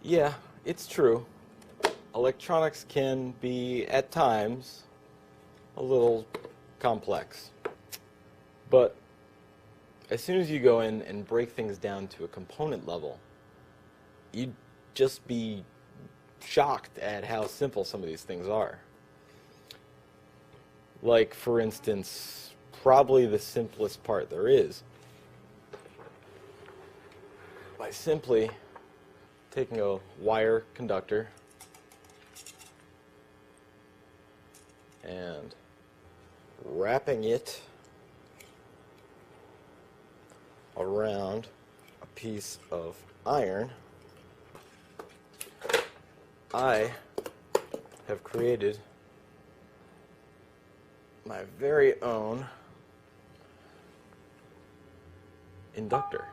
Yeah, it's true. Electronics can be, at times, a little complex. But as soon as you go in and break things down to a component level, you'd just be shocked at how simple some of these things are. Like, for instance, probably the simplest part there is. By simply taking a wire conductor and wrapping it around a piece of iron, I have created my very own inductor.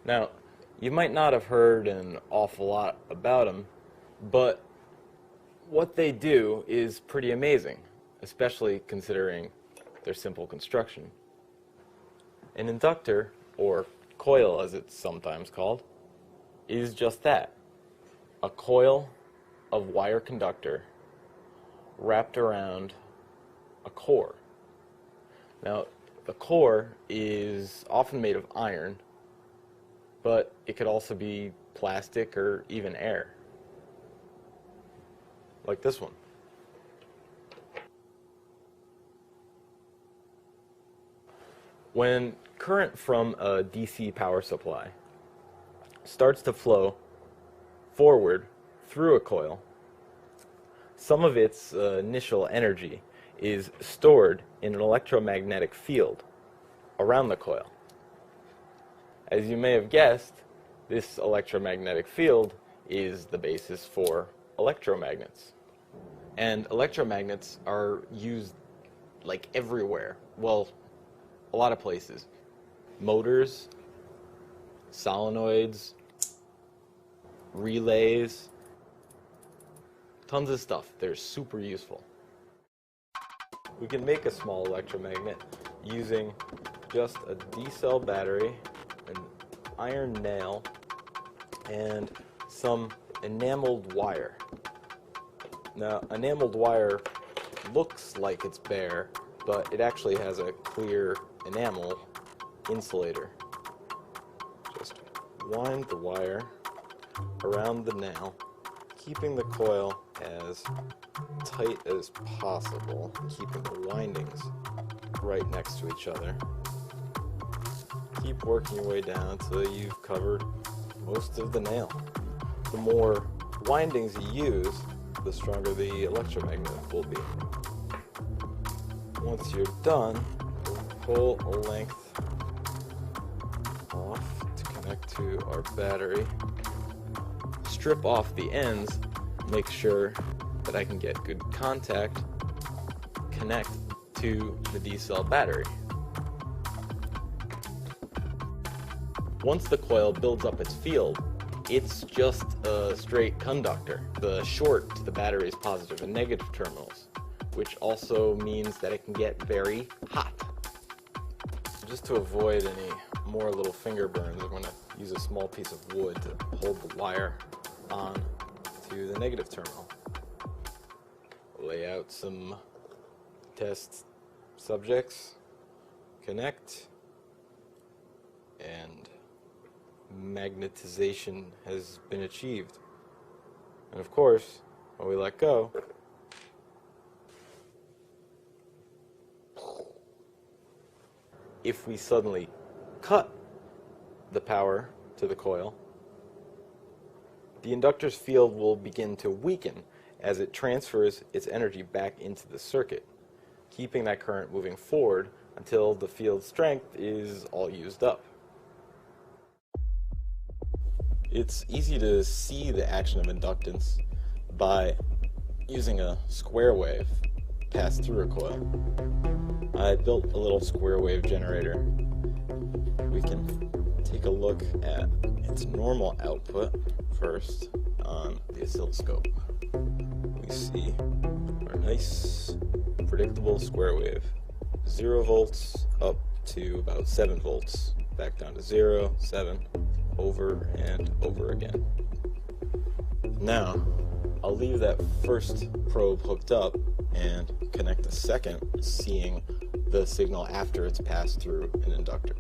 Now, you might not have heard an awful lot about them, but what they do is pretty amazing, especially considering their simple construction. An inductor, or coil as it's sometimes called, is just that, a coil of wire conductor wrapped around a core. Now, the core is often made of iron, but it could also be plastic or even air, like this one. When current from a DC power supply starts to flow forward through a coil, some of its initial energy is stored in an electromagnetic field around the coil. As you may have guessed, this electromagnetic field is the basis for electromagnets. And electromagnets are used like everywhere. Well, a lot of places. Motors, solenoids, relays, tons of stuff. They're super useful. We can make a small electromagnet using just a D-cell battery, an iron nail, and some enameled wire. Now, enameled wire looks like it's bare, but it actually has a clear enamel insulator. Just wind the wire around the nail, keeping the coil as tight as possible, keeping the windings right next to each other. Keep working your way down until you've covered most of the nail. The more windings you use, the stronger the electromagnet will be. Once you're done, pull a length off to connect to our battery. Strip off the ends, make sure that I can get good contact, connect to the D-cell battery. Once the coil builds up its field, it's just a straight conductor, the short to the battery's positive and negative terminals, which also means that it can get very hot. Just to avoid any more little finger burns, I'm going to use a small piece of wood to hold the wire on to the negative terminal. Lay out some test subjects, connect, and magnetization has been achieved. And of course, when we let go, if we suddenly cut the power to the coil, the inductor's field will begin to weaken as it transfers its energy back into the circuit, keeping that current moving forward until the field strength is all used up. It's easy to see the action of inductance by using a square wave passed through a coil. I built a little square wave generator. We can take a look at its normal output first on the oscilloscope. we see our nice predictable square wave. 0 volts up to about 7 volts, back down to 0, 7, over and over again. Now, I'll leave that first probe hooked up and connect the second, seeing the signal after it's passed through an inductor.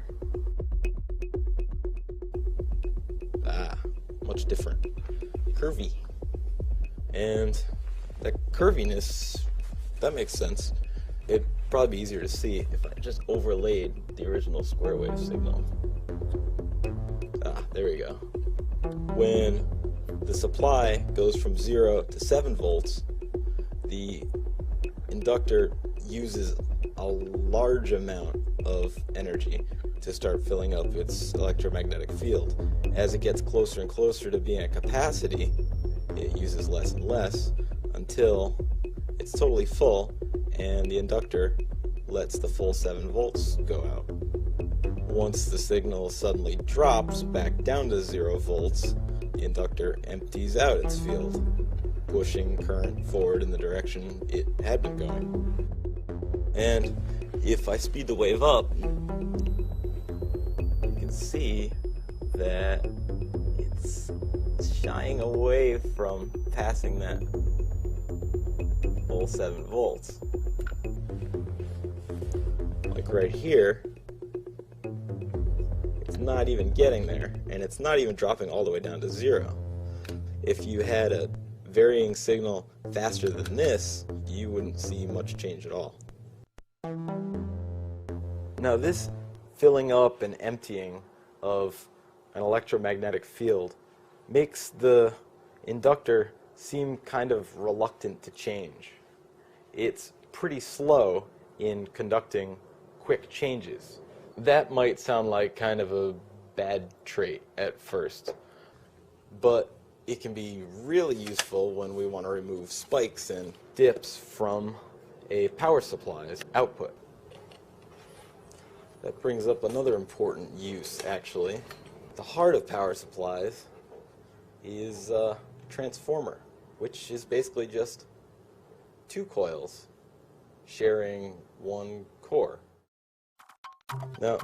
Much different. Curvy. And that curviness, that makes sense. It'd probably be easier to see if I just overlaid the original square wave signal. There we go. When the supply goes from 0 to 7 volts, the inductor uses a large amount of energy to start filling up its electromagnetic field. As it gets closer and closer to being at capacity, it uses less and less until it's totally full and the inductor lets the full 7 volts go out. Once the signal suddenly drops back down to 0 volts, the inductor empties out its field, pushing current forward in the direction it had been going. And if I speed the wave up, you can see that it's shying away from passing that full 7 volts. Like right here, it's not even getting there, and it's not even dropping all the way down to 0. If you had a varying signal faster than this, you wouldn't see much change at all. Now this filling up and emptying of an electromagnetic field makes the inductor seem kind of reluctant to change. It's pretty slow in conducting quick changes. That might sound like kind of a bad trait at first, but it can be really useful when we want to remove spikes and dips from a power supply's output. That brings up another important use, actually. The heart of power supplies is a transformer, which is basically just 2 coils sharing one core. Now,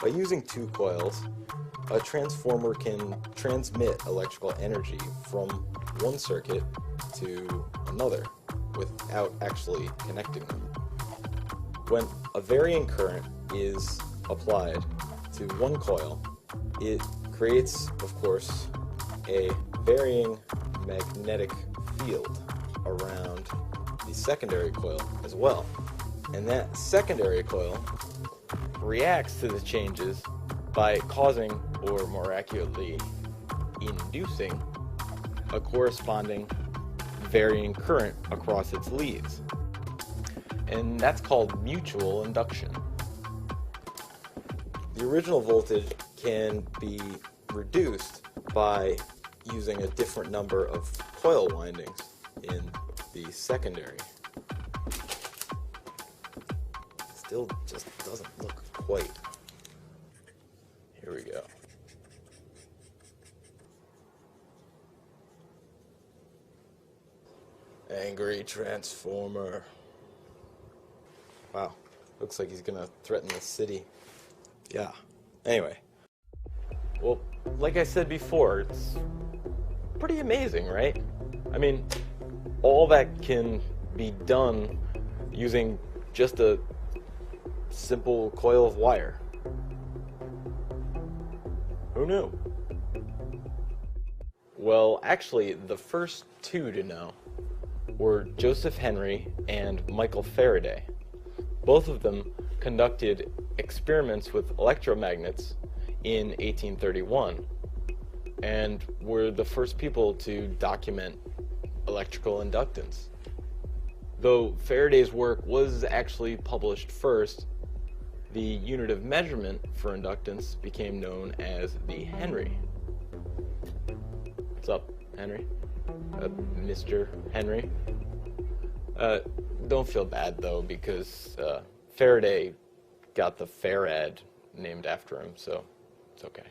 by using 2 coils, a transformer can transmit electrical energy from one circuit to another without actually connecting them. When a varying current is applied to one coil, it creates, of course, a varying magnetic field around the secondary coil as well. And that secondary coil reacts to the changes by causing, or more accurately, inducing, a corresponding varying current across its leads. And that's called mutual induction. The original voltage can be reduced by using a different number of coil windings in the secondary. Still just doesn't look quite. Here we go. Angry transformer. Wow, looks like he's gonna threaten the city. Yeah, anyway. Well, like I said before, it's pretty amazing, right? I mean, all that can be done using just a simple coil of wire. Who knew? Well, actually, the first 2 to know were Joseph Henry and Michael Faraday. Both of them conducted experiments with electromagnets in 1831 and were the first people to document electrical inductance. Though Faraday's work was actually published first, the unit of measurement for inductance became known as the Henry. What's up, Henry? Mr. Henry? Don't feel bad, though, because Faraday got the Farad named after him, so it's okay.